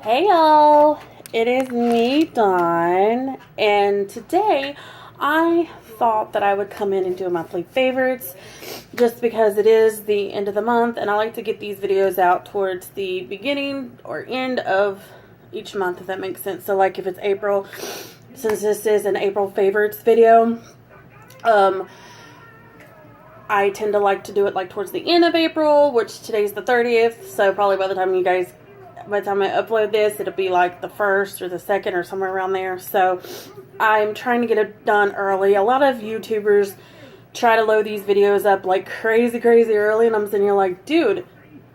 Hey y'all, it is me, Dawn, and today I thought that I would come in and do a monthly favorites just because it is the end of the month and I like to get these videos out towards the beginning or end of each month, if that makes sense. So like if it's April, since this is an April favorites video, I tend to like to do it like towards the end of April, which today's the 30th, so probably by the time I upload this, it'll be like the 1st or the 2nd or somewhere around there. So I'm trying to get it done early. A lot of YouTubers try to load these videos up like crazy early, and I'm sitting here like, dude,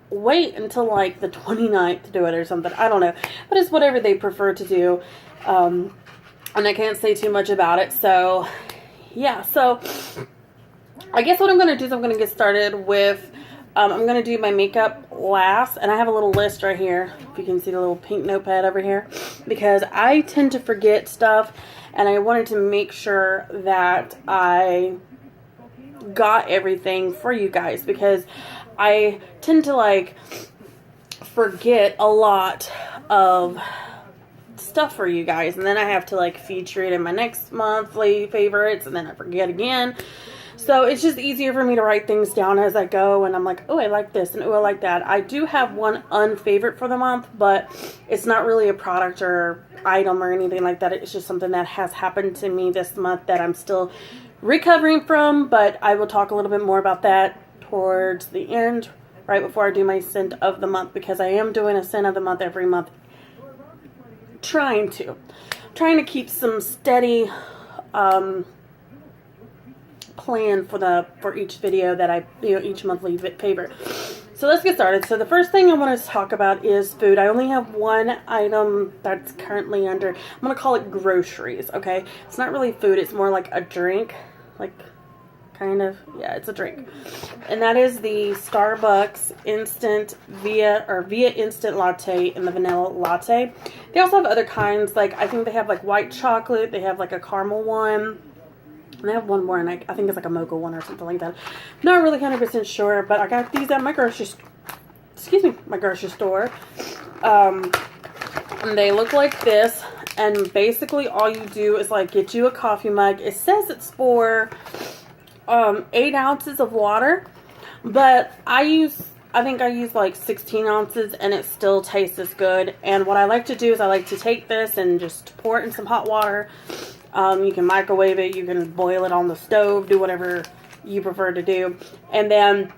wait until like the 29th to do it or something. I don't know, but it's whatever they prefer to do, and I can't say too much about it. So yeah, so I guess what I'm going to do is I'm going to get started with, I'm going to do my makeup last, and I have a little list right here, if you can see the little pink notepad over here, because I tend to forget stuff, and I wanted to make sure that I got everything for you guys, because I tend to like forget a lot of stuff for you guys, and then I have to like feature it in my next monthly favorites, and then I forget again. So it's just easier for me to write things down as I go, and I'm like, oh, I like this, and oh, I like that. I do have one unfavorite for the month, but it's not really a product or item or anything like that. It's just something that has happened to me this month that I'm still recovering from, but I will talk a little bit more about that towards the end, right before I do my scent of the month, because I am doing a scent of the month every month. Trying to keep some steady plan for each video that I, each monthly favorite. So let's get started. So the first thing I want to talk about is food. I only have one item that's currently under, I'm going to call it groceries, okay? It's not really food, it's more like a drink, like kind of, yeah, it's a drink. And that is the Starbucks Instant Via Instant Latte and the Vanilla Latte. They also have other kinds, like I think they have like white chocolate, they have like a caramel one. And they have one more, and I think it's like a mocha one or something like that. Not really 100% sure, but I got these at my grocery store. And they look like this, and basically all you do is like get you a coffee mug. It says it's for 8 ounces of water, but I think I use like 16 ounces, and it still tastes as good. And what I like to do is I like to take this and just pour it in some hot water. You can microwave it, you can boil it on the stove, do whatever you prefer to do. And then,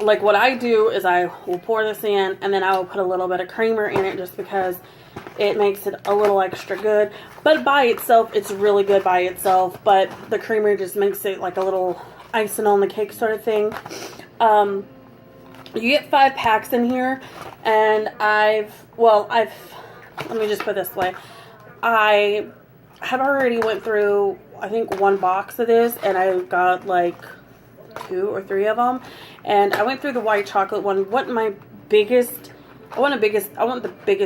like what I do is I will pour this in, and then I will put a little bit of creamer in it just because it makes it a little extra good. But by itself, it's really good by itself, but the creamer just makes it like a little icing on the cake sort of thing. You get 5 packs in here, and let me just put it this way. I have already went through, I think, 1 box of this, and I got like 2 or 3 of them. And I went through the white chocolate one. I want the biggest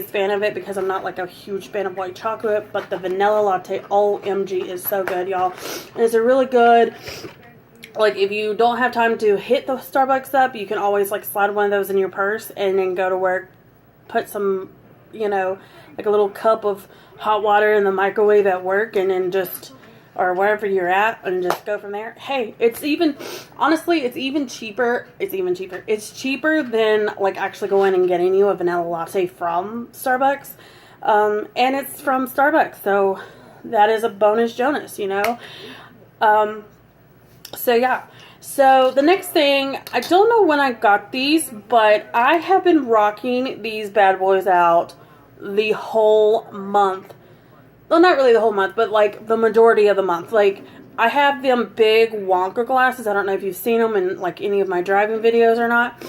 fan of it because I'm not like a huge fan of white chocolate, but the vanilla latte, OMG, is so good, y'all. And it's a really good, like, if you don't have time to hit the Starbucks up, you can always like slide one of those in your purse and then go to work, put some, like a little cup of hot water in the microwave at work, and then or wherever you're at, and just go from there. Hey, it's cheaper. It's cheaper than like actually going and getting you a vanilla latte from Starbucks. And it's from Starbucks, so that is a bonus Jonas, So yeah. So the next thing, I don't know when I got these, but I have been rocking these bad boys out the whole month. Well, not really the whole month, but like the majority of the month. Like, I have them big Wonka glasses. I don't know if you've seen them in like any of my driving videos or not.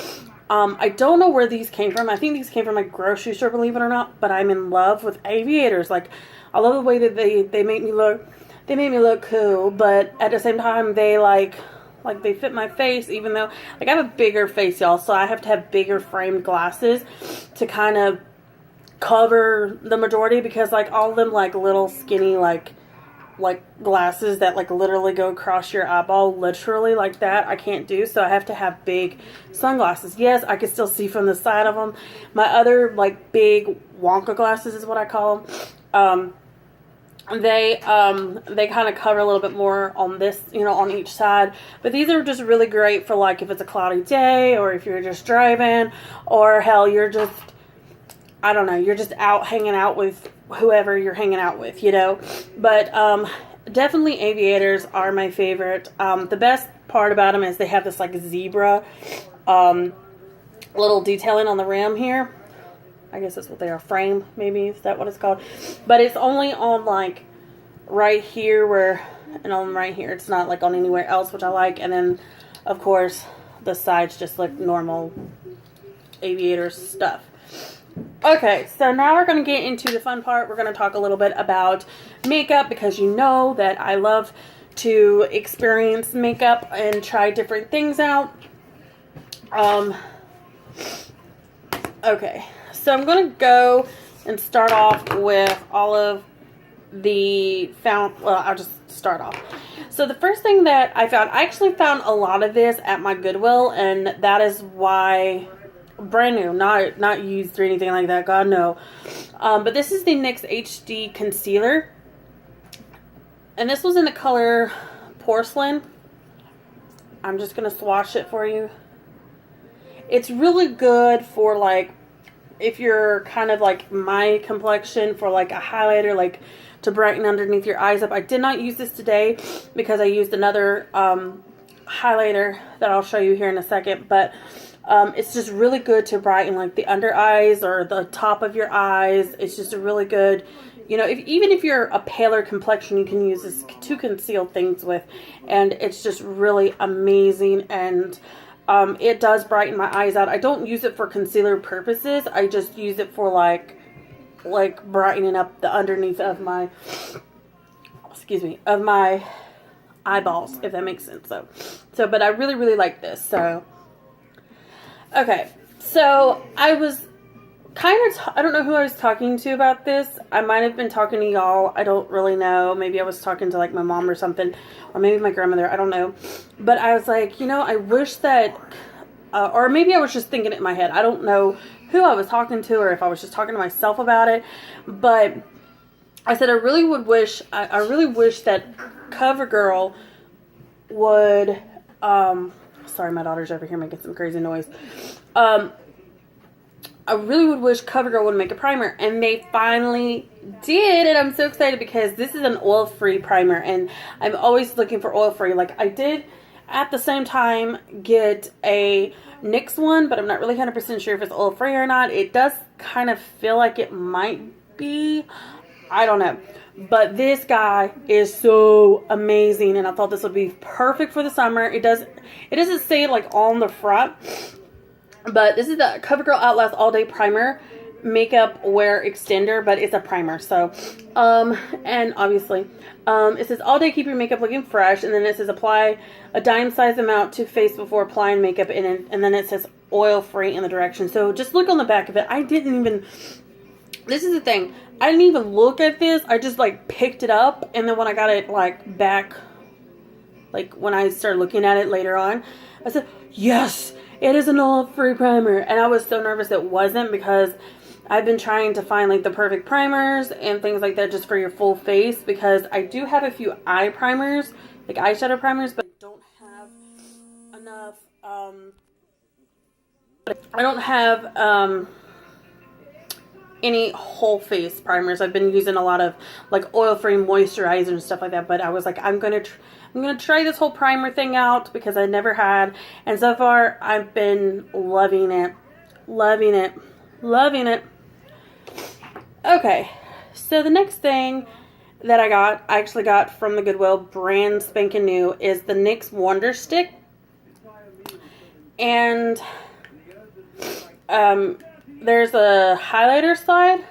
I don't know where these came from. I think these came from my grocery store, believe it or not. But I'm in love with aviators. Like, I love the way that they make me look. They make me look cool, but at the same time, they like they fit my face, even though like I have a bigger face, y'all. So I have to have bigger framed glasses to kind of cover the majority, because like all of them like little skinny like glasses that like literally go across your eyeball, literally like that, I can't do. So I have to have big sunglasses. Yes, I can still see from the side of them. My other like big Wonka glasses is what I call them. They kind of cover a little bit more on this, on each side. But these are just really great for like if it's a cloudy day, or if you're just driving, or hell, you're just, I don't know, you're just out hanging out with whoever you're hanging out with, But definitely aviators are my favorite. The best part about them is they have this like zebra little detailing on the rim here. I guess that's what they are. Frame, maybe. Is that what it's called? But it's only on like right here and on right here. It's not like on anywhere else, which I like. And then, of course, the sides just look normal aviator stuff. Okay, so now we're going to get into the fun part. We're going to talk a little bit about makeup, because you know that I love to experience makeup and try different things out. Okay, so I'm going to go and start off with all of the I'll just start off. So the first thing that I actually found a lot of this at my Goodwill, and that is why, brand new, not used or anything like that, God no. But this is the NYX HD Concealer, and this was in the color Porcelain. I'm just going to swatch it for you. It's really good for like, if you're kind of like my complexion, for like a highlighter, like to brighten underneath your eyes up. I did not use this today because I used another highlighter that I'll show you here in a second. But it's just really good to brighten like the under eyes or the top of your eyes. It's just a really good, even if you're a paler complexion, you can use this to conceal things with. And it's just really amazing. And it does brighten my eyes out. I don't use it for concealer purposes. I just use it for like brightening up the underneath of my, of my eyeballs, if that makes sense. So, but I really, really like this. So, okay. So I was I don't know who I was talking to about this. I might have been talking to y'all. I don't really know. Maybe I was talking to like my mom or something, or maybe my grandmother. I don't know. But I was like, I wish that, or maybe I was just thinking it in my head. I don't know who I was talking to, or if I was just talking to myself about it. But I said I really wish that CoverGirl would. Sorry, my daughter's over here making some crazy noise. I really would wish CoverGirl would make a primer, and they finally did, and I'm so excited because this is an oil-free primer, and I'm always looking for oil-free. Like, I did, at the same time, get a NYX one, but I'm not really 100% sure if it's oil-free or not. It does kind of feel like it might be. I don't know. But this guy is so amazing, and I thought this would be perfect for the summer. It doesn't say it, like, on the front. But this is the CoverGirl Outlast All Day Primer Makeup Wear Extender, but it's a primer. So, and obviously, it says all day keep your makeup looking fresh, and then it says apply a dime size amount to face before applying makeup, and then it says oil free in the direction. So just look on the back of it. This is the thing. I didn't even look at this. I just like picked it up, and then when I got it like back, like when I started looking at it later on, I said, yes! It is an oil-free primer, and I was so nervous it wasn't, because I've been trying to find like the perfect primers and things like that just for your full face, because I do have a few eye primers, like eyeshadow primers, but I don't have enough, I don't have any whole face primers. I've been using a lot of like oil-free moisturizer and stuff like that, but I was like, I'm gonna try this whole primer thing out because I never had, and so far I've been loving it. Okay, so the next thing that I actually got from the Goodwill, brand spanking new, is the NYX Wonder Stick. And there's a highlighter side,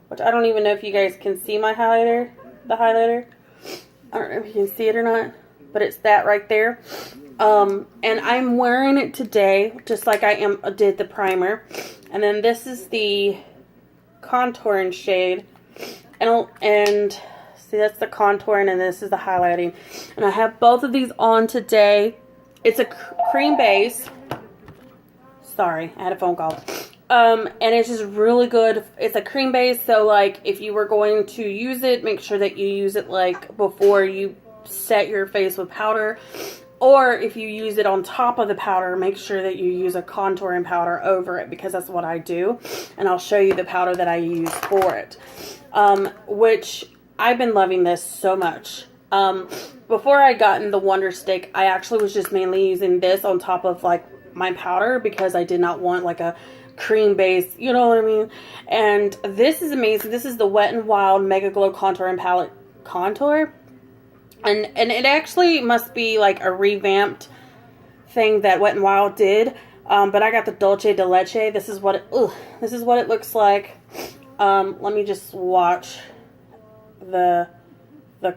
which I don't even know if you guys can see my highlighter, I don't know if you can see it or not, but it's that right there. And I'm wearing it today, just like I did the primer. And then this is the contouring shade. And see, that's the contouring, and this is the highlighting. And I have both of these on today. It's a cream base. Sorry, I had a phone call. And it's just really good. It's a cream base, so like if you were going to use it, make sure that you use it like before you set your face with powder. Or if you use it on top of the powder, make sure that you use a contouring powder over it, because that's what I do. And I'll show you the powder that I use for it. Which I've been loving this so much. Before I gotten the Wonder Stick, I actually was just mainly using this on top of like my powder, because I did not want like a cream base, you know what I mean? And this is amazing. This is the Wet n Wild Mega Glow Contour and Palette Contour. And it actually must be like a revamped thing that Wet n Wild did. But I got the Dolce de Leche. This is what it looks like. Let me just swatch the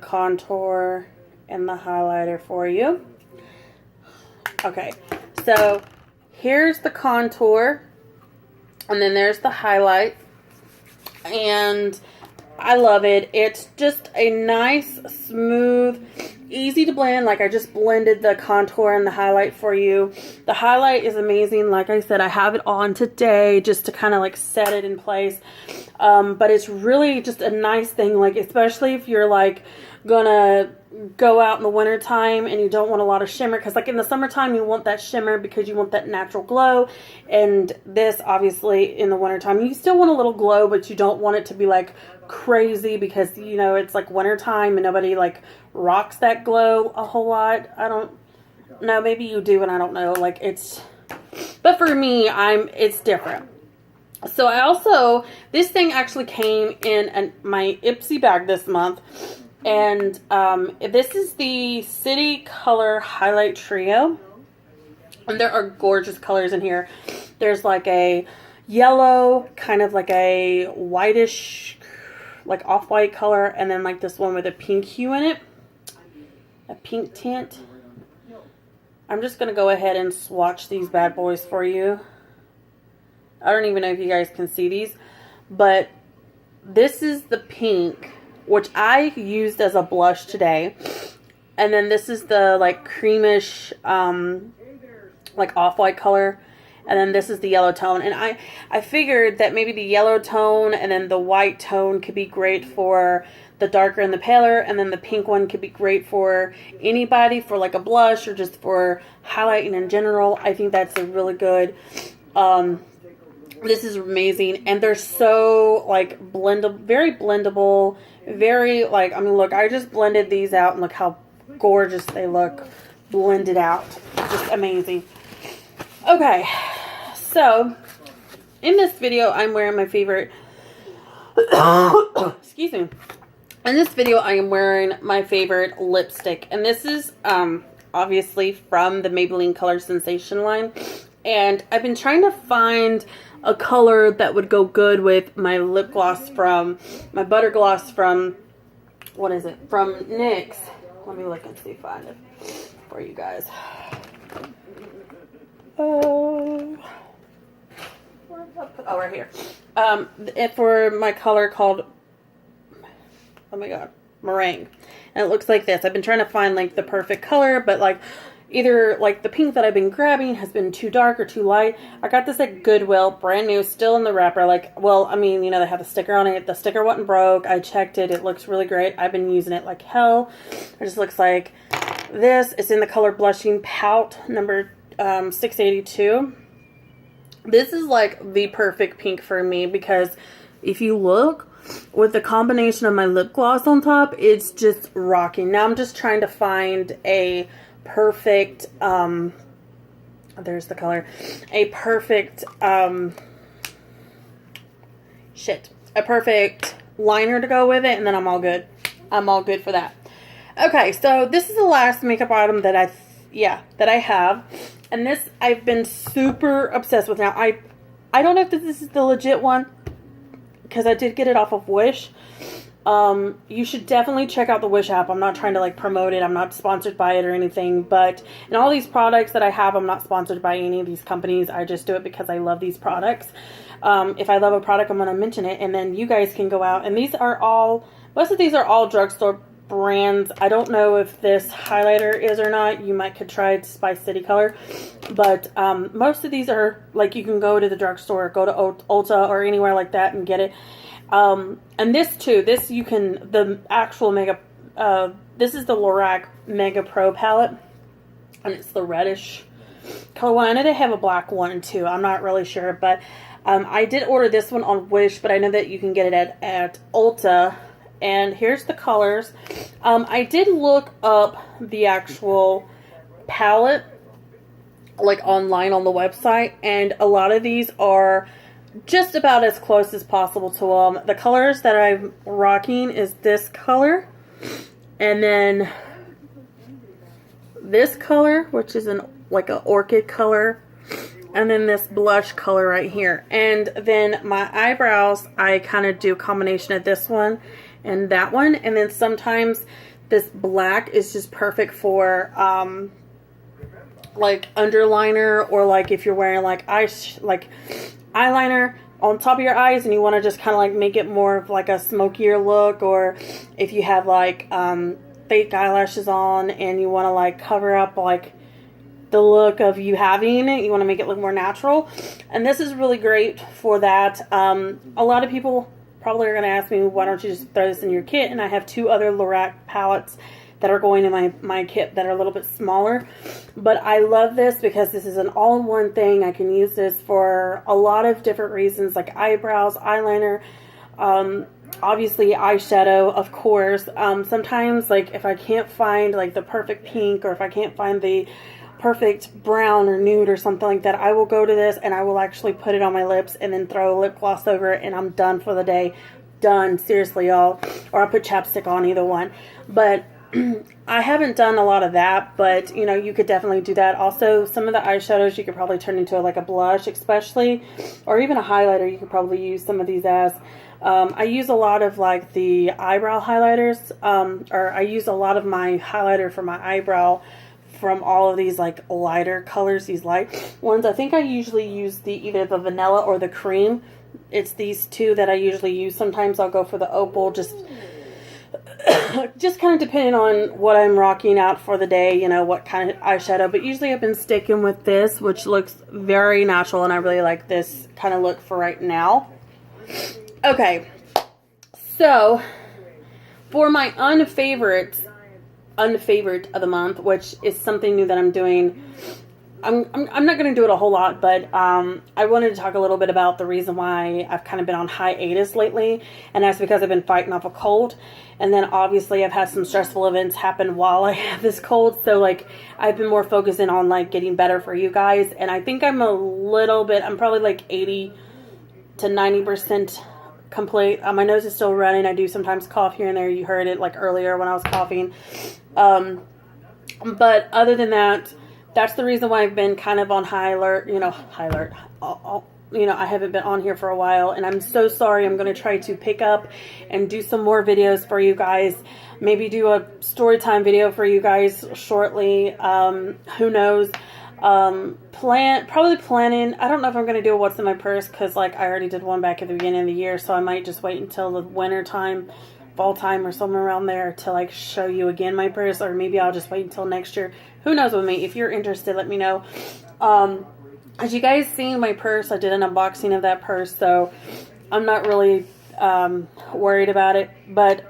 contour and the highlighter for you. Okay, so here's the contour, and then there's the highlight, and I love it. It's just a nice, smooth, easy to blend. Like I just blended the contour and the highlight for you. The highlight is amazing. Like I said, I have it on today just to kind of like set it in place. But it's really just a nice thing, like especially if you're like gonna go out in the winter time and you don't want a lot of shimmer, because like in the summertime you want that shimmer because you want that natural glow, and this obviously in the winter time you still want a little glow, but you don't want it to be like crazy, because you know it's like winter time and nobody like rocks that glow a whole lot. I don't know, maybe you do and I don't know, like it's, but for me it's different. So I also, this thing actually came in my Ipsy bag this month. And this is the City Color Highlight Trio. And there are gorgeous colors in here. There's like a yellow, kind of like a whitish, like off-white color. And then like this one with a pink hue in it. A pink tint. I'm just going to go ahead and swatch these bad boys for you. I don't even know if you guys can see these. But this is the pink, which I used as a blush today. And then this is the like creamish, like off-white color. And then this is the yellow tone. And I figured that maybe the yellow tone and then the white tone could be great for the darker and the paler. And then the pink one could be great for anybody, for like a blush or just for highlighting in general. I think that's a really good, this is amazing. And they're so like blendable, very blendable. Very like, I mean, look, I just blended these out and look how gorgeous they look blended out. Just amazing. Okay, so in this video, I'm wearing my favorite, excuse me. In this video, I am wearing my favorite lipstick. And this is obviously from the Maybelline Color Sensation line. And I've been trying to find a color that would go good with my lip gloss from, my butter gloss from, what is it? From NYX. Let me look and see if I find it for you guys. Oh, right here. For my color called, oh my god, meringue. And it looks like this. I've been trying to find like the perfect color, but like either like the pink that I've been grabbing has been too dark or too light. I got this at Goodwill, brand new, still in the wrapper. Like, well, I mean, you know, they have the sticker on it. The sticker wasn't broke. I checked it. It looks really great. I've been using it like hell. It just looks like this. It's in the color Blushing Pout number 682. This is like the perfect pink for me, because if you look, with the combination of my lip gloss on top, it's just rocking. Now I'm just trying to find a perfect, there's the color, a perfect, a perfect liner to go with it, and then I'm all good. I'm all good for that. Okay, so this is the last makeup item that I have, and this I've been super obsessed with. Now, I don't know if this is the legit one, because I did get it off of Wish. You should definitely check out the Wish app. I'm not trying to like promote it. I'm not sponsored by it or anything, but in all these products that I have, I'm not sponsored by any of these companies. I just do it because I love these products. If I love a product, I'm going to mention it, and then you guys can go out, and these are all, most of these are all drugstore brands. I don't know if this highlighter is or not. You might could try Spice City Color. But most of these are, like, you can go to the drugstore, go to Ulta or anywhere like that and get it. And this too, this you can, the actual Mega, this is the Lorac Mega Pro palette. And it's the reddish color one. I know they have a black one too. I'm not really sure. But I did order this one on Wish, but I know that you can get it at Ulta. And here's the colors. I did look up the actual palette, like online on the website, and a lot of these are just about as close as possible to them. The colors that I'm rocking is this color, and then this color, which is like an orchid color, and then this blush color right here. And then my eyebrows, I kind of do a combination of this one and that one, and then sometimes this black is just perfect for like underliner, or like if you're wearing like eyeliner on top of your eyes and you want to just kind of like make it more of like a smokier look, or if you have like fake eyelashes on and you want to like cover up like the look of you having it, you want to make it look more natural, and this is really great for that. A lot of people probably are going to ask me, why don't you just throw this in your kit? And I have 2 other Lorac palettes that are going in my kit that are a little bit smaller. But I love this because this is an all-in-one thing. I can use this for a lot of different reasons, like eyebrows, eyeliner, obviously eyeshadow, of course. Sometimes, like, if I can't find like the perfect pink, or if I can't find the perfect brown or nude or something like that, I will go to this and I will actually put it on my lips and then throw a lip gloss over it, and I'm done for the day. Done, seriously, y'all. Or I'll put chapstick on, either one. But I haven't done a lot of that, but you know, you could definitely do that. Also, some of the eyeshadows you could probably turn into like a blush, especially, or even a highlighter. You could probably use some of these as. I use a lot of like the eyebrow highlighters, or I use a lot of my highlighter for my eyebrow from all of these like lighter colors, these light ones. I think I usually use either the vanilla or the cream. It's these 2 that I usually use. Sometimes I'll go for the opal, just kind of depending on what I'm rocking out for the day, you know, what kind of eyeshadow. But usually I've been sticking with this, which looks very natural, and I really like this kind of look for right now. Okay, so for my unfavorite of the month, which is something new that I'm doing, I'm not going to do it a whole lot, but I wanted to talk a little bit about the reason why I've kind of been on hiatus lately, and that's because I've been fighting off a cold, and then obviously I've had some stressful events happen while I have this cold, so like I've been more focusing on like getting better for you guys, and I think I'm probably like 80 to 90% complete. My nose is still running. I do sometimes cough here and there. You heard it like earlier when I was coughing. But other than that, that's the reason why I've been kind of on high alert. You know, I haven't been on here for a while, and I'm so sorry. I'm going to try to pick up and do some more videos for you guys. Maybe do a story time video for you guys shortly. Who knows? Probably planning. I don't know if I'm going to do a what's in my purse, because like I already did one back at the beginning of the year, so I might just wait until the winter time, fall time, or somewhere around there to like show you again my purse, or maybe I'll just wait until next year. Who knows with me? If you're interested, let me know. As you guys seen my purse, I did an unboxing of that purse, so I'm not really worried about it. But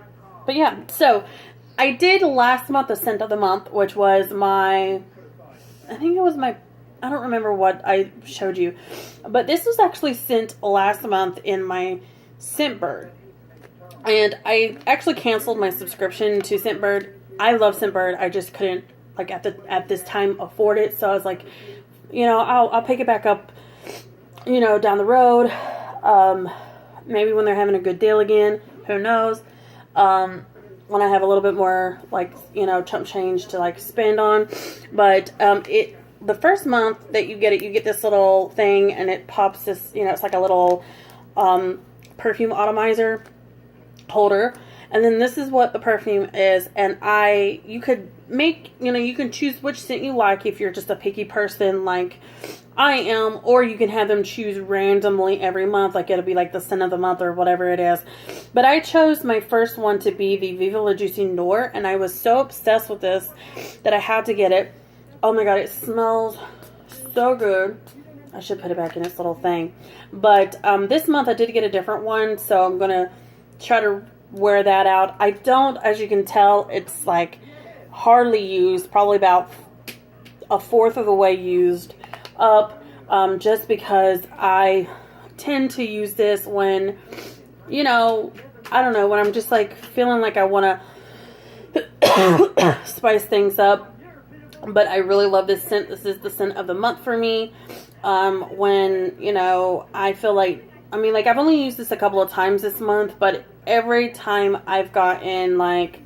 yeah, so I did last month the scent of the month, which was I don't remember what I showed you, but this was actually sent last month in my Scentbird. And I actually canceled my subscription to Scentbird. I love Scentbird. I just couldn't, like, at this time afford it. So I was like, you know, I'll pick it back up, you know, down the road. Maybe when they're having a good deal again. Who knows? When I have a little bit more, like, you know, chump change to like spend on. But the first month that you get this little thing, and it pops this, you know, it's like a little perfume atomizer holder, and then this is what the perfume is. And you could make, you know, you can choose which scent you like if you're just a picky person, like, I am, or you can have them choose randomly every month, like it'll be like the scent of the month or whatever it is. But I chose my first one to be the Viva La Juicy Noir, and I was so obsessed with this that I had to get it. Oh my god, it smells so good. I should put it back in its little thing. But this month I did get a different one, so I'm gonna try to wear that out. I don't, as you can tell, it's like hardly used, probably about a fourth of the way used up, just because I tend to use this when, you know, I don't know, when I'm just like feeling like I want to spice things up. But I really love this scent. This is the scent of the month for me. When, you know, I feel like, I mean, like, I've only used this a couple of times this month, but every time I've gotten like,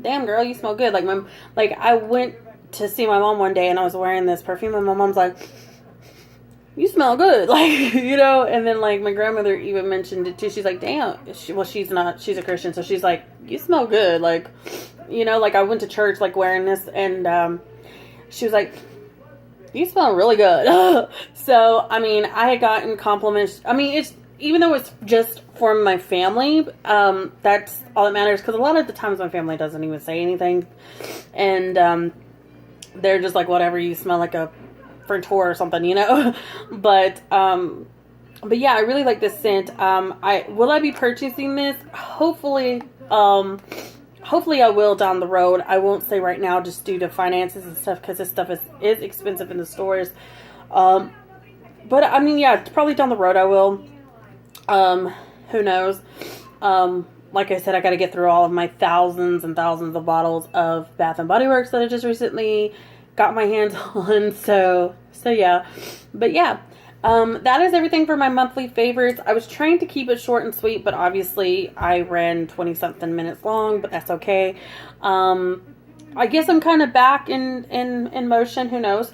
damn girl, you smell good. Like I went to see my mom one day and I was wearing this perfume and my mom's like, you smell good. Like, you know, and then like my grandmother even mentioned it too. She's like, damn. She's a Christian. So she's like, you smell good. Like, you know, like I went to church like wearing this and, she was like, you smell really good. So, I mean, I had gotten compliments. I mean, it's, even though it's just for my family, that's all that matters. Because a lot of the times my family doesn't even say anything. And they're just like, whatever, you smell like a French whore or something, you know. But yeah, I really like this scent. Will I be purchasing this? Hopefully, hopefully I will down the road. I won't say right now just due to finances and stuff, because this stuff is expensive in the stores. But I mean, yeah, probably down the road I will. Who knows? Like I said, I got to get through all of my thousands and thousands of bottles of Bath and Body Works that I just recently got my hands on. So yeah. But yeah, that is everything for my monthly favorites. I was trying to keep it short and sweet, but obviously I ran 20-something minutes long, but that's okay. I guess I'm kind of back in motion. Who knows?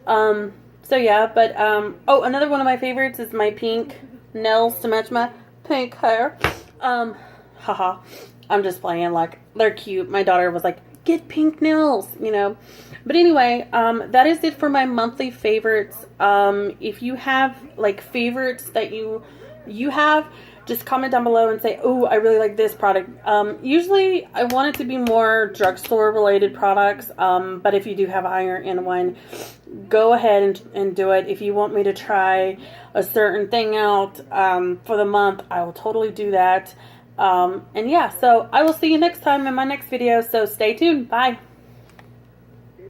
So yeah, but, oh, another one of my favorites is my pink nails to match my pink hair. Haha, I'm just playing, like, they're cute. My daughter was like, get pink nails, you know. But anyway, that is it for my monthly favorites. If you have like favorites that you have, just comment down below and say, oh, I really like this product. Usually I want it to be more drugstore related products, but if you do have higher end one, go ahead and do it. If you want me to try a certain thing out for the month, I will totally do that. And yeah, so I will see you next time in my next video, so stay tuned. Bye.